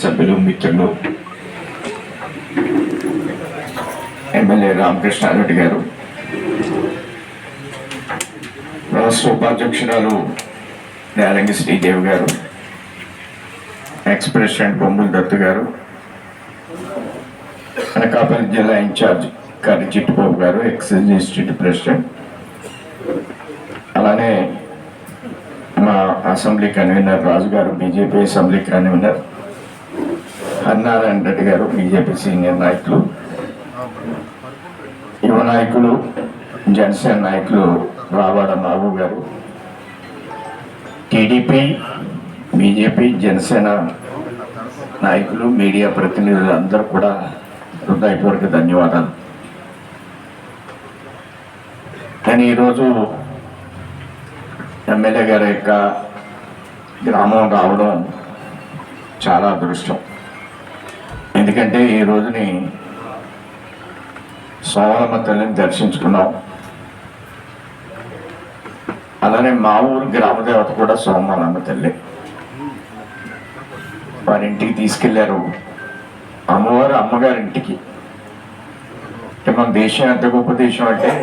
శాసనసభ్యులు మిత్రులు ఎమ్మెల్యే రామకృష్ణారెడ్డి గారు, రాష్ట్ర ఉపాధ్యక్షురాలు నేలంగి శ్రీదేవి గారు, ఎక్స్ ప్రెసిడెంట్ బొమ్మల దత్తు గారు, అనకాపల్లి జిల్లా ఇన్ఛార్జ్ కర్రి చిట్టుబాబు గారు, ఎక్స్ డిస్ట్రిక్ట్ ప్రెసిడెంట్, అలానే మా అసెంబ్లీ కన్వీనర్ రాజు గారు, BJP assembly convener, Harinarayana Reddy గారు, బీజేపీ సీనియర్ నాయకులు, యువ నాయకులు, జనసేన నాయకులు రావాడ బాబు గారు, టీడీపీ, బీజేపీ, జనసేన నాయకులు, మీడియా ప్రతినిధులు అందరూ కూడా హృదయపూర్వక ధన్యవాదాలు. నేను ఈరోజు ఎమ్మెల్యే గారి యొక్క గ్రామం రావడం చాలా అదృష్టం. ఎందుకంటే ఈ రోజుని సోమలమ్మ తల్లిని దర్శించుకున్నాం. అలానే మా ఊరు గ్రామదేవత కూడా సోమలమ్మ తల్లి. వారి ఇంటికి తీసుకెళ్లారు, అమ్మవారు అమ్మగారింటికి. మన దేశం ఎంత గొప్ప దేశం అంటే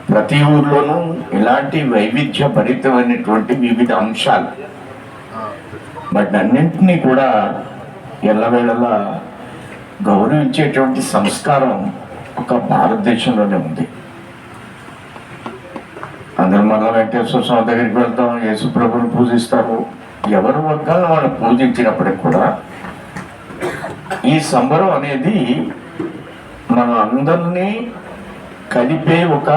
ప్రతి ఊర్లోనూ ఇలాంటి వైవిధ్య భరితమైనటువంటి వివిధ అంశాలు, వాటిని అన్నింటినీ కూడా ఎల్లవేళలా గౌరవించేటువంటి సంస్కారం ఒక భారతదేశంలోనే ఉంది. అందరూ మన వెంకటేశ్వర స్వామి దగ్గరికి వెళ్తాం, యేసు ప్రభుని పూజిస్తారు. ఎవరి వర్గాలను వాళ్ళు పూజించినప్పటికి కూడా ఈ సంబరం అనేది మన అందరినీ కలిపే ఒక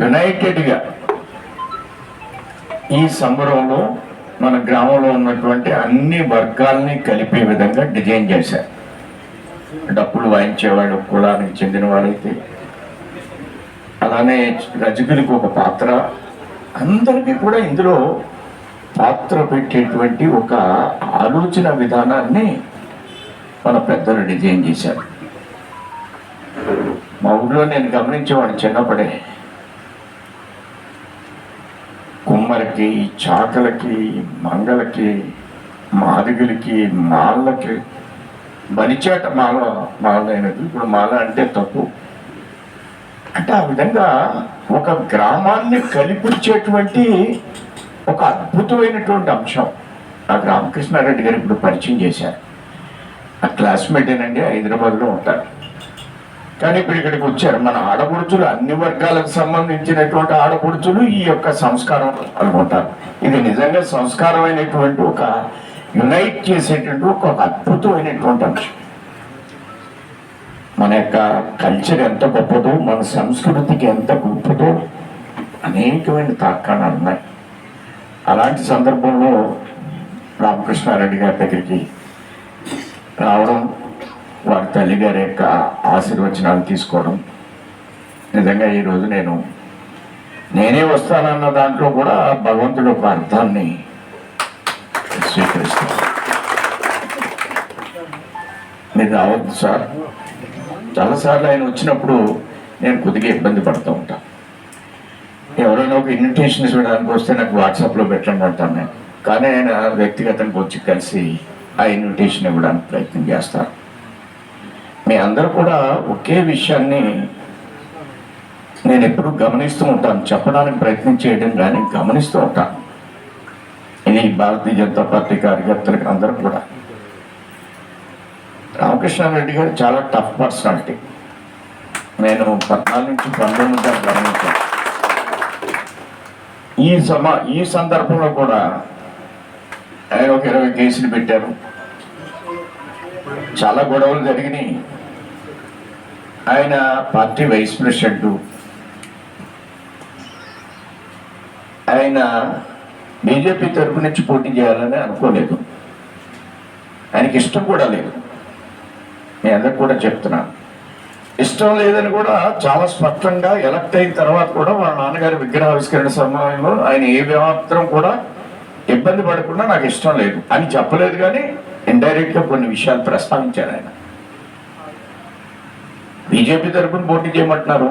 యునైటెడ్గా ఈ సంబరంలో మన గ్రామంలో ఉన్నటువంటి అన్ని వర్గాల్ని కలిపే విధంగా డిజైన్ చేశారు. డప్పులు వాయించేవాడు కులానికి చెందిన వాడైతే, అలానే రజకులకు ఒక పాత్ర, అందరికీ కూడా ఇందులో పాత్ర పెట్టేటువంటి ఒక ఆలోచన విధానాన్ని మన పెద్దలు డిజైన్ చేశారు. మా ఊళ్ళో నేను గమనించేవాడు చిన్నప్పుడే, కుమ్మరికి, చాకలకి, మంగళకి, మాదిగులకి, మాళ్ళకి బలిచేట మాలైనది. ఇప్పుడు మాల అంటే తప్పు. అంటే ఆ విధంగా ఒక గ్రామాన్ని కలిపించేటువంటి ఒక అద్భుతమైనటువంటి అంశం ఆ రామకృష్ణారెడ్డి గారు ఇప్పుడు పరిచయం చేశారు. ఆ క్లాస్మేటేనండి, హైదరాబాద్లో ఉంటారు. కానీ ఇప్పుడు ఇక్కడికి వచ్చారు. మన ఆడపడుచులు, అన్ని వర్గాలకు సంబంధించినటువంటి ఆడపడుచులు ఈ యొక్క సంస్కారం అనుకుంటారు. ఇది నిజంగా సంస్కారమైనటువంటి ఒక యునైట్ చేసేటువంటి ఒక అద్భుతమైనటువంటి అంశం. మన యొక్క కల్చర్ ఎంత గొప్పదో, మన సంస్కృతికి ఎంత గొప్పదో అనేకమైన తార్కాణాలు ఉన్నాయి. అలాంటి సందర్భంలో రామకృష్ణారెడ్డి గారి దగ్గరికి రావడం, వారి తల్లి గారి యొక్క ఆశీర్వచనాలు తీసుకోవడం, నిజంగా ఈరోజు నేనే వస్తానన్న దాంట్లో కూడా భగవంతుడు ఒక అర్థాన్ని స్వీకరిస్తాను. మీరు రావద్దు సార్. చాలాసార్లు ఆయన వచ్చినప్పుడు నేను కొద్దిగా ఇబ్బంది పడుతూ ఉంటాను. ఎవరైనా ఒక ఇన్విటేషన్ ఇవ్వడానికి వస్తే నాకు వాట్సాప్లో పెట్టండి అంటాను నేను. కానీ ఆయన వ్యక్తిగతంగా వచ్చి కలిసి ఆ ఇన్విటేషన్ ఇవ్వడానికి ప్రయత్నం చేస్తారు. మీ అందరూ కూడా ఒకే విషయాన్ని నేను ఎప్పుడూ గమనిస్తూ ఉంటాను, చెప్పడానికి ప్రయత్నం చేయడం కానీ గమనిస్తూ ఉంటాను. ఇది భారతీయ జనతా పార్టీ కార్యకర్తలకు అందరూ కూడా, రామకృష్ణారెడ్డి గారు చాలా టఫ్ పర్సనాలిటీ. నేను 14 నుంచి 19 దాకా గమనించాను. ఈ సందర్భంలో కూడా ఆయన ఒక 20 కేసులు పెట్టారు. చాలా గొడవలు జరిగినాయి. ఆయన పార్టీ వైస్ ప్రెసిడెంట్, ఆయన బీజేపీ తరపు నుంచి పోటీ చేయాలని అనుకోలేదు. ఆయనకి ఇష్టం కూడా లేదు. నేను అందరికి కూడా చెప్తున్నాను, ఇష్టం లేదని కూడా చాలా స్పష్టంగా ఎలక్ట్ అయిన తర్వాత కూడా వాళ్ళ నాన్నగారి విగ్రహావిష్కరణ సమయంలో ఆయన ఏ మాత్రం కూడా ఇబ్బంది పడకుండా నాకు ఇష్టం లేదు అని చెప్పలేదు. కానీ ఇండైరెక్ట్గా కొన్ని విషయాలు ప్రస్తావించారు ఆయన. బీజేపీ తరఫున పోటీ చేయమంటున్నారు.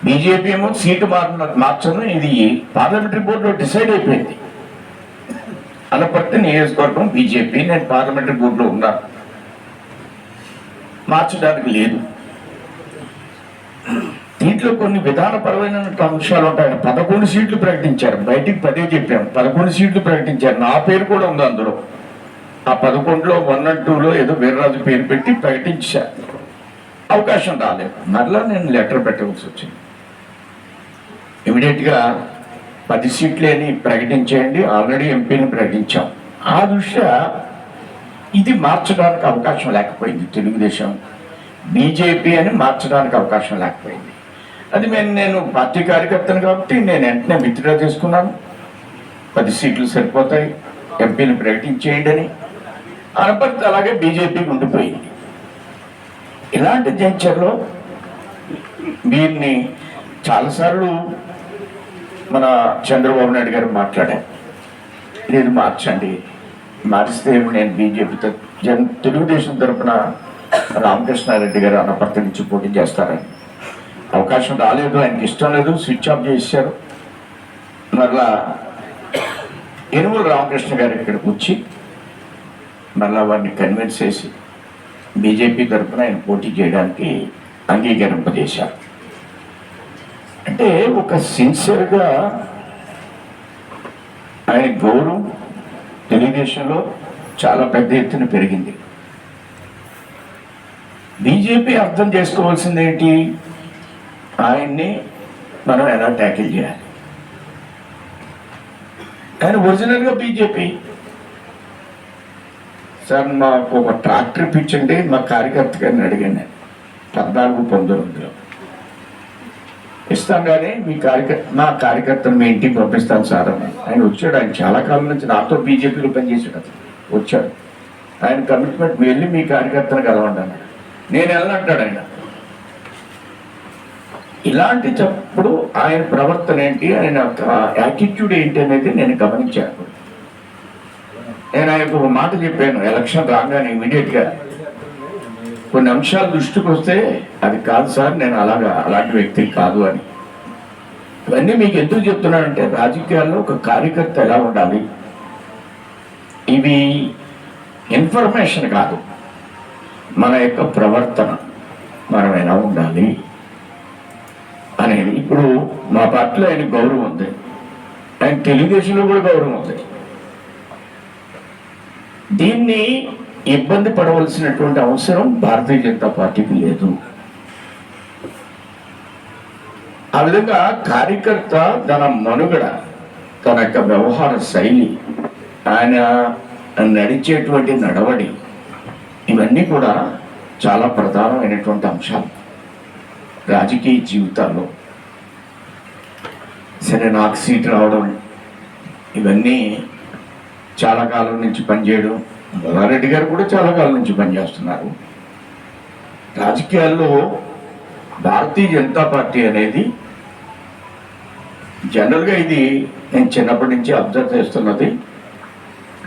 బీజేపీ ఏమో సీటు మార్చను, ఇది పార్లమెంటరీ బోర్డులో డిసైడ్ అయిపోయింది. అనపర్తి నియోజకవర్గం బీజేపీ, నేను పార్లమెంటరీ బోర్డులో ఉన్నాను. మార్చడానికి లేదు. దీంట్లో కొన్ని విధానపరమైన అంశాలు ఉంటాయి. 11 సీట్లు ప్రకటించారు, బయటికి 10 చెప్పాము. 11 సీట్లు ప్రకటించారు, నా పేరు కూడా ఉంది అందులో. ఆ 11లో 1 and 2లో ఏదో వీర్రాజు పేరు పెట్టి ప్రకటించారు. అవకాశం రాలేదు. మరలా నేను లెటర్ పెట్టవలసి వచ్చింది. ఇమీడియట్గా 10 సీట్లేని ప్రకటించేయండి, ఆల్రెడీ ఎంపీని ప్రకటించాం. ఆ దృష్ట్యా ఇది మార్చడానికి అవకాశం లేకపోయింది. తెలుగుదేశం బీజేపీ అని మార్చడానికి అవకాశం లేకపోయింది. అది నేను పార్టీ కార్యకర్తను కాబట్టి నేను వెంటనే విత్డ్రా చేసుకున్నాను. 10 సీట్లు సరిపోతాయి, ఎంపీని ప్రకటించేయండి అని. అనపర్తి అలాగే బీజేపీకి ఉండిపోయింది. ఇలాంటి జంచర్లో వీరిని చాలాసార్లు మన చంద్రబాబు నాయుడు గారు మాట్లాడారు, లేదు మార్చండి, మారిస్తే నేను బీజేపీతో తెలుగుదేశం తరఫున రామకృష్ణారెడ్డి గారు అనపర్తి నుంచి పోటీ చేస్తారని. అవకాశం రాలేదు, ఆయనకి ఇష్టం లేదు, స్విచ్ ఆఫ్ చేశారు. మరలా యనుమల రామకృష్ణ గారు ఇక్కడికి వచ్చి మరలా వారిని కన్విన్స్ చేసి బీజేపీ తరఫున ఆయన పోటీ చేయడానికి అంగీకరింపజేశారు. అంటే ఒక సిన్సియర్గా ఆయన గౌరవం తెలుగుదేశంలో చాలా పెద్ద ఎత్తున పెరిగింది. బీజేపీ అర్థం చేసుకోవాల్సింది ఏంటి, ఆయన్ని మనం ఎలా ట్యాకిల్ చేయాలి. ఆయన ఒరిజినల్గా బీజేపీ. సార్ మాకు ఒక ట్రాక్టర్ ఇప్పించండి మా కార్యకర్త గారిని అడిగాను. 14-19లో ఇస్తాం, కానీ మా కార్యకర్తను మీ ఇంటికి పంపిస్తాను సార్ అని. ఆయన వచ్చాడు. ఆయన చాలా కాలం నుంచి నాతో బీజేపీలో పనిచేసాడు. అతను వచ్చాడు. ఆయన కమిట్మెంట్, వెళ్ళి మీ కార్యకర్తను కలవండి అన్నాడు. నేను వెళ్ళనంటాడు ఆయన. ఇలాంటి చప్పుడు ఆయన ప్రవర్తన ఏంటి, ఆయన యాటిట్యూడ్ ఏంటి అనేది నేను గమనించాను. నేను ఆయనకు ఒక మాట చెప్పాను ఎలక్షన్ రాగానే ఇమీడియట్గా, కొన్ని అంశాలు దృష్టికి వస్తే అది కాదు సార్, నేను అలాంటి వ్యక్తి కాదు అని. ఇవన్నీ మీకు ఎందుకు చెప్తున్నానంటే, రాజకీయాల్లో ఒక కార్యకర్త ఎలా ఉండాలి, ఇవి ఇన్ఫర్మేషన్ కాదు, మన యొక్క ప్రవర్తన మనం ఎలా ఉండాలి అనేది. ఇప్పుడు మా పార్టీలో ఆయన గౌరవం ఉంది, ఆయన తెలుగుదేశంలో కూడా గౌరవం ఉంది. దీన్ని ఇబ్బంది పడవలసినటువంటి అవసరం భారతీయ జనతా పార్టీకి లేదు. ఆ విధంగా కార్యకర్త తన మనుగడ, తన యొక్క వ్యవహార శైలి, ఆయన నడిచేటువంటి నడవడి, ఇవన్నీ కూడా చాలా ప్రధానమైనటువంటి అంశాలు రాజకీయ జీవితాల్లో. సరే, నాకు సీట్ రావడం, ఇవన్నీ చాలా కాలం నుంచి పనిచేయడం. మల్లారెడ్డి గారు కూడా చాలా కాలం నుంచి పనిచేస్తున్నారు. రాజకీయాల్లో భారతీయ జనతా పార్టీ అనేది జనరల్గా, ఇది నేను చిన్నప్పటి నుంచి అబ్జర్వ్ చేస్తున్నది,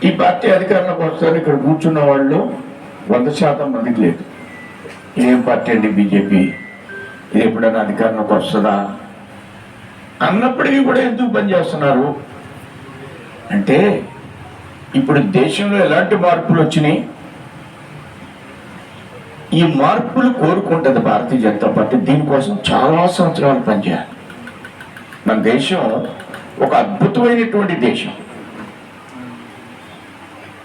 ఈ పార్టీ అధికారంలోకి వస్తారు ఇక్కడ కూర్చున్న వాళ్ళు 100% మందికి లేదు. ఏం పార్టీ అండి బీజేపీ, ఇది ఎప్పుడైనా అధికారంలోకి వస్తుందా అన్నప్పటికీ కూడా ఎందుకు పనిచేస్తున్నారు అంటే, ఇప్పుడు దేశంలో ఎలాంటి మార్పులు వచ్చినాయి, ఈ మార్పులు కోరుకుంటుంది భారతీయ జనతా పార్టీ. దీనికోసం చాలా సంవత్సరాలు పనిచేయాలి. మన దేశం ఒక అద్భుతమైనటువంటి దేశం.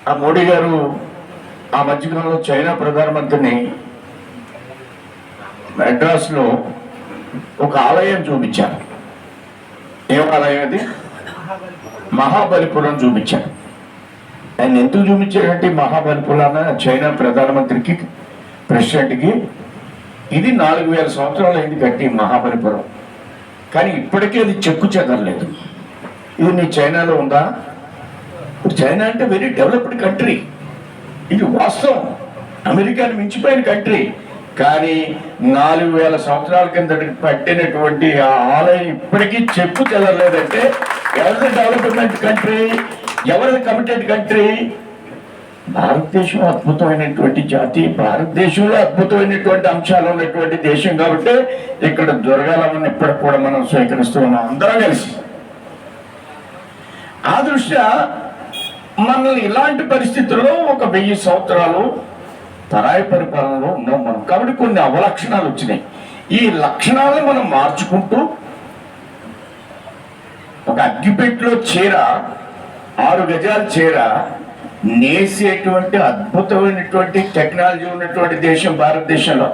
ఆ మోడీ గారు ఆ మధ్యకాలంలో చైనా ప్రధానమంత్రిని మెడ్రాస్లో ఒక ఆలయం చూపించారు. ఏం ఆలయం అది? మహాబలిపురం చూపించారు. ఆయన ఎందుకు చూపించారంటే, మహాబలిపురాన చైనా ప్రధానమంత్రికి, ప్రెసిడెంట్కి, ఇది 4000 సంవత్సరాలు అయింది కట్టి మహాబలిపురం, కానీ ఇప్పటికీ అది చెక్కు చెదరలేదు. ఇది నీ చైనాలో ఉందా? ఇప్పుడు చైనా అంటే వెరీ డెవలప్డ్ కంట్రీ, ఇది వాస్తవం, అమెరికాని మించిపోయిన కంట్రీ. కానీ 4000 సంవత్సరాల కింద పట్టినటువంటి ఆ ఆలయం ఇప్పటికీ చెక్కు చెదరలేదంటే ఎవరిది డెవలప్మెంట్ కంట్రీ, ఎవరిది కమిటెడ్ కంట్రీ? భారతదేశం అద్భుతమైనటువంటి జాతి, భారతదేశంలో అద్భుతమైనటువంటి అంశాలు ఉన్నటువంటి దేశం కాబట్టి ఇక్కడ దొరగాలని ఇప్పటికి కూడా మనం స్వీకరిస్తూ ఉన్నాం అందరం కలిసి. ఆ దృష్ట్యా మనల్ని ఇలాంటి పరిస్థితుల్లో ఒక 1000 సంవత్సరాలు పరాయి పరిపాలనలో ఉన్నాం మనం. కాబట్టి కొన్ని అవలక్షణాలు వచ్చినాయి. ఈ లక్షణాలను మనం మార్చుకుంటూ ఒక అగ్గిపెట్టెలో చీర 6 గజాల చీర నేసేటువంటి అద్భుతమైనటువంటి టెక్నాలజీ ఉన్నటువంటి దేశం భారతదేశంలో.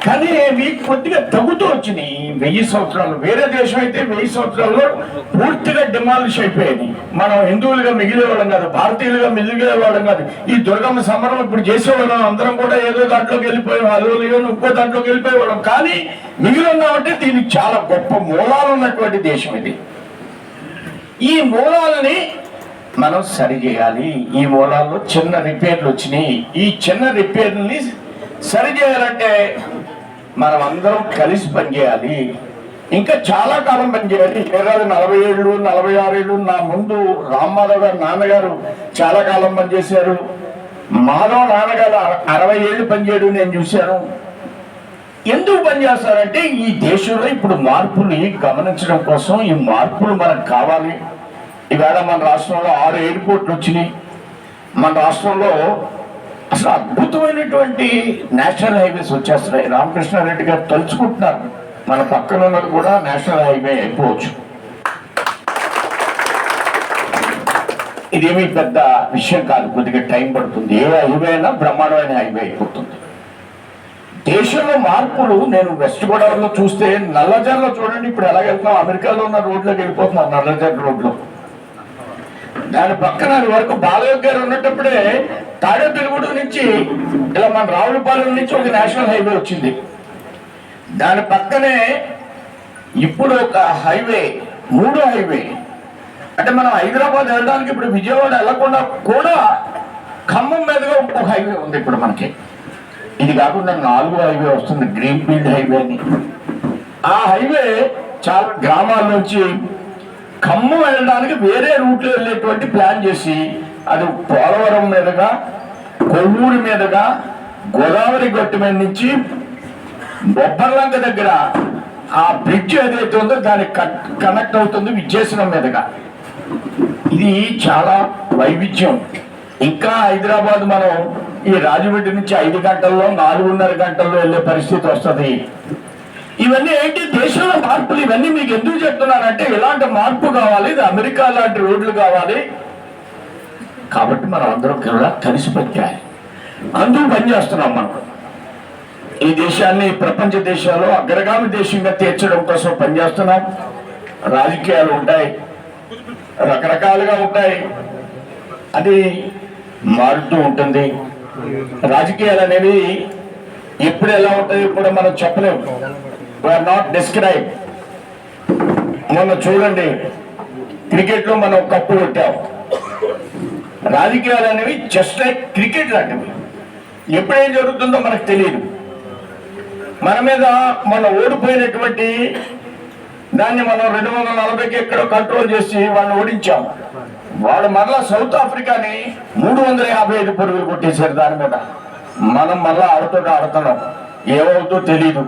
కానీ మీకు కొద్దిగా తగ్గుతూ వచ్చినాయి 1000 సంవత్సరాలు. వేరే దేశం అయితే 1000 సంవత్సరాల్లో పూర్తిగా డిమాలిష్ అయిపోయేది. మనం హిందువులుగా మిగిలేవాళ్ళం కాదు, భారతీయులుగా మిగిలేవాళ్ళం కాదు. ఈ దుర్గమ్మ సమరం ఇప్పుడు చేసేవాళ్ళం అందరం కూడా ఏదో దాంట్లోకి వెళ్ళిపోయాం, అలోలిగా ఇంకో దాంట్లోకి వెళ్ళిపోయేవాళ్ళం. కానీ మిగిలి ఉన్నామంటే దీనికి చాలా గొప్ప మూలాలు ఉన్నటువంటి దేశం ఇది. ఈ మూలాలని మనం సరిచేయాలి. ఈ మూలాల్లో చిన్న రిపేర్లు వచ్చినాయి. ఈ చిన్న రిపేర్ని సరిచేయాలంటే మనం అందరం కలిసి పనిచేయాలి. ఇంకా చాలా కాలం పనిచేయాలి. 40 ఏళ్ళు 46 ఏళ్ళు నా ముందు రామ్మాధవ్ గారు నాన్నగారు చాలా కాలం పనిచేశారు. మాధవ్ నాన్నగారు 60 ఏళ్ళు పనిచేయడం నేను చూశాను. ఎందుకు పనిచేస్తారంటే ఈ దేశంలో ఇప్పుడు మార్పుని గమనించడం కోసం ఈ మార్పులు మనకు కావాలి. ఈవేళ మన రాష్ట్రంలో 6 ఎయిర్పోర్ట్లు వచ్చినాయి. మన రాష్ట్రంలో అసలు అద్భుతమైనటువంటి నేషనల్ హైవేస్ వచ్చేస్తున్నాయి. రామకృష్ణారెడ్డి గారు తలుచుకుంటున్నారు మన పక్కన ఉన్నది కూడా నేషనల్ హైవే అయిపోవచ్చు. ఇదేమీ పెద్ద విషయం కాదు, కొద్దిగా టైం పడుతుంది. ఏ హైవే అయినా బ్రహ్మాండమైన హైవే అయిపోతుంది. దేశంలో మార్పులు నేను వెస్ట్ గోదావరిలో చూస్తే నల్లజర్లో చూడండి, ఇప్పుడు ఎలా వెళ్తాం, అమెరికాలో ఉన్న రోడ్లోకి వెళ్ళిపోతున్నాం నల్లజర్ రోడ్లో. దాని పక్కన వరకు బాలయోగ్ గారు ఉన్నప్పుడే తాడేపల్లిగూడు నుంచి ఇలా మన రావులపాలెం నుంచి ఒక నేషనల్ హైవే వచ్చింది. దాని పక్కనే ఇప్పుడు ఒక హైవే, 3వ హైవే. అంటే మనం హైదరాబాద్ వెళ్ళడానికి ఇప్పుడు విజయవాడ వెళ్ళకుండా కూడా ఖమ్మం మీదుగా ఒక హైవే ఉంది ఇప్పుడు మనకి. ఇది కాకుండా 4వ హైవే వస్తుంది, గ్రీన్ ఫీల్డ్ హైవే అని. ఆ హైవే చాలా గ్రామాల నుంచి ఖమ్మం వెళ్ళడానికి వేరే రూట్లో వెళ్ళేటువంటి ప్లాన్ చేసి అది పోలవరం మీదుగా కొవ్వూరు మీదుగా గోదావరి గట్టు మీద నుంచి బొబ్బర్లంక దగ్గర ఆ బ్రిడ్జ్ ఏదైతే ఉందో దానికి కనెక్ట్ అవుతుంది విజయనగరం మీదుగా. ఇది చాలా వైవిధ్యం. ఇంకా హైదరాబాద్ మనం ఈ రాజమండ్రి నుంచి 5 గంటల్లో 4.5 గంటల్లో వెళ్ళే పరిస్థితి వస్తుంది. ఇవన్నీ ఏంటి దేశంలో మార్పులు. ఇవన్నీ మీకు ఎందుకు చెప్తున్నానంటే ఇలాంటి మార్పు కావాలి, ఇది అమెరికా లాంటి రోడ్లు కావాలి. కాబట్టి మనం అందరం కూడా కలిసి పనిచేయాలి. అందుకు పనిచేస్తున్నాం. మనం ఈ దేశాన్ని ప్రపంచ దేశాల్లో అగ్రగామి దేశంగా తీర్చడం కోసం పనిచేస్తున్నాం. రాజకీయాలు ఉంటాయి, రకరకాలుగా ఉంటాయి, అది మారుతూ ఉంటుంది. రాజకీయాలు అనేవి ఎప్పుడు ఎలా ఉంటాయి కూడా మనం చెప్పలేము. We are not describe. మొన్న చూడండి క్రికెట్లో మనం కప్పు కొట్టాం. రాజకీయాలు అనేవి జస్ట్ లైక్ క్రికెట్ లాంటివి. ఎప్పుడేం జరుగుతుందో మనకు తెలియదు. మన మీద మన ఓడిపోయినటువంటి దాన్ని మనం 240కి ఎక్కడో కంట్రోల్ చేసి వాళ్ళని ఓడించాం. వాళ్ళు మరలా సౌత్ ఆఫ్రికాని 355 పరుగులు కొట్టేశారు. దాని మీద మనం మళ్ళా ఆడుతున్నాం. ఏమవుతుందో తెలీదు.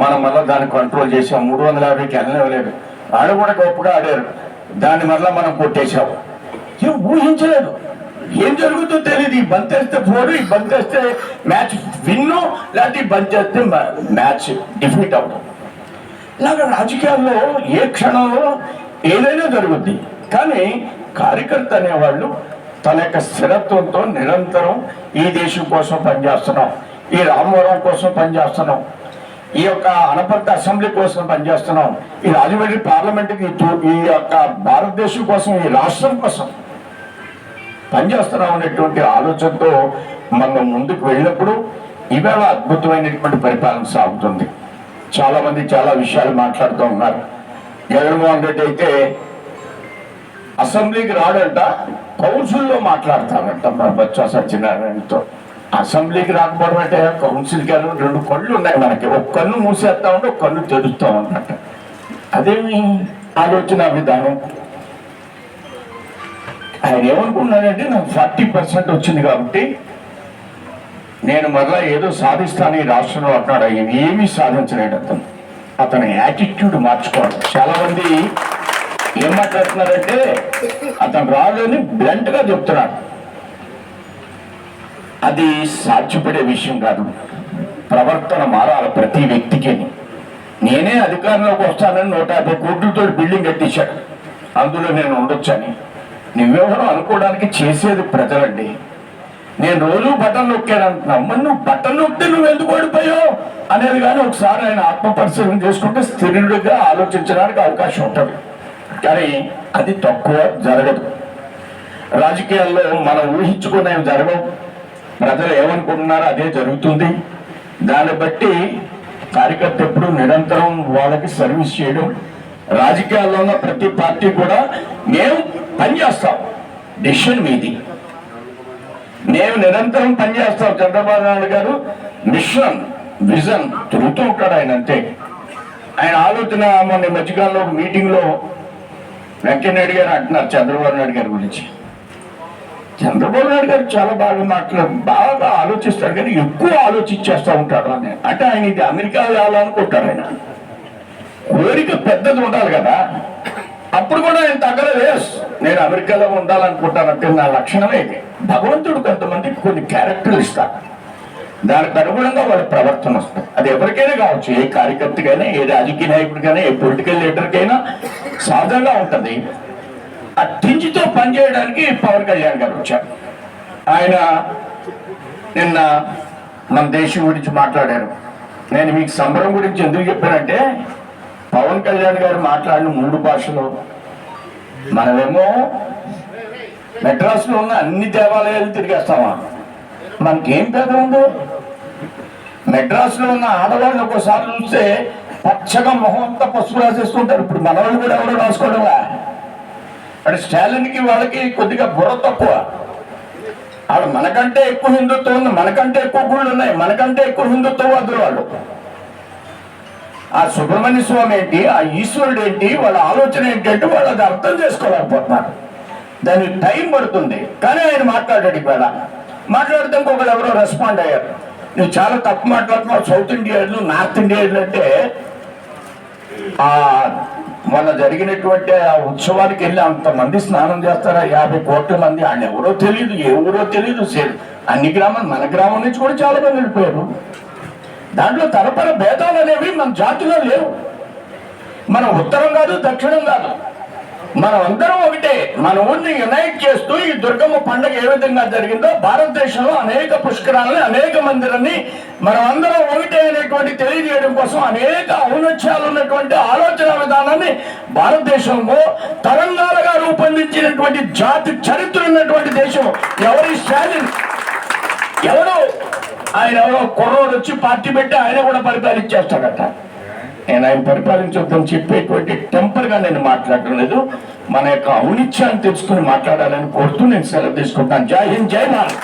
మనం మళ్ళీ దాన్ని కంట్రోల్ చేసాం. 350కి వెళ్ళలేదు. ఆడ కూడా గొప్పగా ఆడారు. దాన్ని మళ్ళీ మనం కొట్టేశాం. ఏం ఊహించలేదు. ఏం జరుగుతుందో తెలియదు. ఈ బంతేస్తే 4, ఈ బంతేస్తే మ్యాచ్ విన్ను, లేకపోతే ఈ బంతేస్తే మ్యాచ్ డిఫీట్ అవడం. ఇలాగ రాజకీయాల్లో ఏ క్షణంలో ఏదైనా జరుగుద్ది. కానీ కార్యకర్త అనేవాళ్ళు తన యొక్క స్థిరత్వంతో నిరంతరం ఈ దేశం కోసం పనిచేస్తున్నాం, ఈ రామవరం కోసం పనిచేస్తున్నాం, ఈ యొక్క అనపర్తి అసెంబ్లీ కోసం పనిచేస్తున్నాం, ఈ రాజమండ్రి పార్లమెంట్కి, ఈ యొక్క భారతదేశం కోసం, ఈ రాష్ట్రం కోసం పనిచేస్తున్నాం అనేటువంటి ఆలోచనతో మనం ముందుకు వెళ్ళినప్పుడు ఇవాళ అద్భుతమైనటువంటి పరిపాలన సాగుతుంది. చాలా మంది చాలా విషయాలు మాట్లాడుతూ ఉన్నారు. జగన్మోహన్ రెడ్డి అయితే అసెంబ్లీకి రాడంట, కౌన్సిల్లో మాట్లాడతారంట మన బొత్స సత్యనారాయణతో. అసెంబ్లీకి రాకపోవడం అంటే కౌన్సిల్కి 2 కళ్ళు ఉన్నాయి మనకి. ఒక కన్ను మూసేస్తా ఉంటే ఒక కన్ను తెరుస్తా ఉన్నట్ట. అదేమి ఆలోచన విధానం. ఆయన ఏమనుకున్నాడంటే నాకు 40% వచ్చింది కాబట్టి నేను మరలా ఏదో సాధిస్తాను ఈ రాష్ట్రంలో అంటున్నాడు. ఆయన ఏమీ సాధించలేడు. అతని యాటిట్యూడ్ మార్చుకోవాలి. చాలా మంది ఏం మాట్లాడుతున్నారంటే అతను రాదు అని బ్లంట్ గా చెప్తున్నాడు. అది సాధ్యపడే విషయం కాదు. ప్రవర్తన మారాలి ప్రతి వ్యక్తికి. నేనే అధికారంలోకి వస్తానని 150 కోట్లతో బిల్డింగ్ కట్టించాడు, అందులో నేను ఉండొచ్చని. నువ్వెవరో అనుకోవడానికి చేసేది ప్రజలండి. నేను రోజు బటన్ నొక్కానంటున్నావు, మరి నువ్వు బటన్ నొక్కితే నువ్వు ఎందుకు ఓడిపోయావు అనేది కానీ ఒకసారి ఆయన ఆత్మ పరిశీలన చేసుకుంటే స్థిరుడిగా ఆలోచించడానికి అవకాశం ఉంటుంది. కానీ అది తక్కువ జరగదు. రాజకీయాల్లో మనం ఊహించుకునేవి జరగవు. ప్రజలు ఏమనుకుంటున్నారో అదే జరుగుతుంది. దాన్ని బట్టి కార్యకర్త ఎప్పుడు నిరంతరం వాళ్ళకి సర్వీస్ చేయడం. రాజకీయాల్లో ఉన్న ప్రతి పార్టీ కూడా మేము పనిచేస్తాం, డెసిషన్ మీది, మేము నిరంతరం పనిచేస్తాం. చంద్రబాబు నాయుడు గారు మిషన్ విజన్ తిరుగుతూ ఉంటాడు ఆయన, అంతే. ఆయన ఆలోచన మొన్న మధ్యకాలంలో ఒక మీటింగ్లో వెంకయ్యనాయుడు గారు అంటున్నారు చంద్రబాబు నాయుడు గారి గురించి. చంద్రబాబు నాయుడు గారు చాలా బాగా ఆలోచిస్తాడు, కానీ ఎక్కువ ఆలోచించేస్తూ ఉంటాడు అని. అంటే ఆయన ఇది అమెరికా వెళ్ళాలనుకుంటారు. ఆయన కోరిక పెద్దది ఉండాలి కదా. అప్పుడు కూడా ఆయన తగ్గలేదు, నేను అమెరికాలో ఉండాలనుకుంటానంటే నా లక్షణమే ఇది. భగవంతుడు కొంతమందికి కొన్ని క్యారెక్టర్లు ఇస్తాడు, దానికి అనుగుణంగా వాళ్ళ ప్రవర్తన వస్తుంది. అది ఎవరికైనా కావచ్చు, ఏ కార్యకర్తకైనా, ఏ రాజకీయ నాయకుడికైనా, ఏ పొలిటికల్ లీడర్కైనా సహజంగా ఉంటుంది. ఆ తింజితో పనిచేయడానికి పవన్ కళ్యాణ్ గారు వచ్చారు. ఆయన నిన్న మన దేశం గురించి మాట్లాడారు. నేను మీకు సంబరం గురించి ఎందుకు చెప్పానంటే, పవన్ కళ్యాణ్ గారు మాట్లాడిన 3 భాషలు. మనమేమో మెడ్రాస్లో ఉన్న అన్ని దేవాలయాలు తిరిగేస్తామా? మనకేం భేదం ఉంది? మెడ్రాస్లో ఉన్న ఆడవాళ్ళు ఒక్కోసారి చూస్తే పచ్చగా మొహం అంతా పసుపు రాసేస్తుంటారు. ఇప్పుడు మన వాళ్ళు కూడా ఎవరో రాసుకోవడమా? అంటే స్టాలిన్కి వాళ్ళకి కొద్దిగా బుర్ర తక్కువ. వాళ్ళు మనకంటే ఎక్కువ హిందుత్వం ఉంది, మనకంటే ఎక్కువ గుళ్ళు ఉన్నాయి, మనకంటే ఎక్కువ హిందుత్వవాదులు వాళ్ళు. ఆ సుబ్రహ్మణ్య స్వామి ఏంటి, ఆ ఈశ్వరుడు ఏంటి, వాళ్ళ ఆలోచన ఏంటంటే వాళ్ళు అది అర్థం చేసుకోలేకపోతున్నారు. దానికి టైం పడుతుంది. కానీ ఆయన మాట్లాడాడు. ఇవాళ మాట్లాడితే ఇంకొకరు ఎవరో రెస్పాండ్ అయ్యారు, నువ్వు చాలా తప్పు మాట్లాడుతున్నావు, సౌత్ ఇండియన్లు నార్త్ ఇండియన్లు అంటే. మొన్న జరిగినటువంటి ఆ ఉత్సవానికి వెళ్ళి అంతమంది స్నానం చేస్తారా? 50 కోట్ల మంది. ఆయన ఎవరో తెలియదు, ఏ ఊరో తెలియదు. అన్ని గ్రామాలు, మన గ్రామం నుంచి కూడా చాలా మంది వెళ్ళిపోయారు. దాంట్లో తరపర భేదాలు అనేవి మన జాతిలో లేవు. మనం ఉత్తరం కాదు, దక్షిణం కాదు, మనం అందరం ఒకటే. మన ఊరిని యునైట్ చేస్తూ ఈ దుర్గమ్మ పండుగ ఏ విధంగా జరిగిందో భారతదేశంలో అనేక పుష్కరాలని, అనేక మందిరాన్ని మనం అందరం ఒకటే అనేటువంటి తెలియజేయడం కోసం అనేక ఔన్నత్యాలు ఉన్నటువంటి ఆలోచన విధానాన్ని భారతదేశంలో తరంగాలుగా రూపొందించినటువంటి జాతి చరిత్ర ఉన్నటువంటి దేశం. ఎవరి స్టాలిన్ ఎవరు? ఆయన ఎవరో కుర్రోడు వచ్చి పార్టీ పెట్టి ఆయన కూడా పరిపాలించేస్తాడట. నేను ఆయన పరిపాలించొద్దని చెప్పేటువంటి టెంపర్గా నేను మాట్లాడటం లేదు. మన యొక్క ఔనిత్యాన్ని తెలుసుకుని మాట్లాడాలని కోరుతూ నేను సెలవు తీసుకుంటాను. జై హింద్, జై భారత్.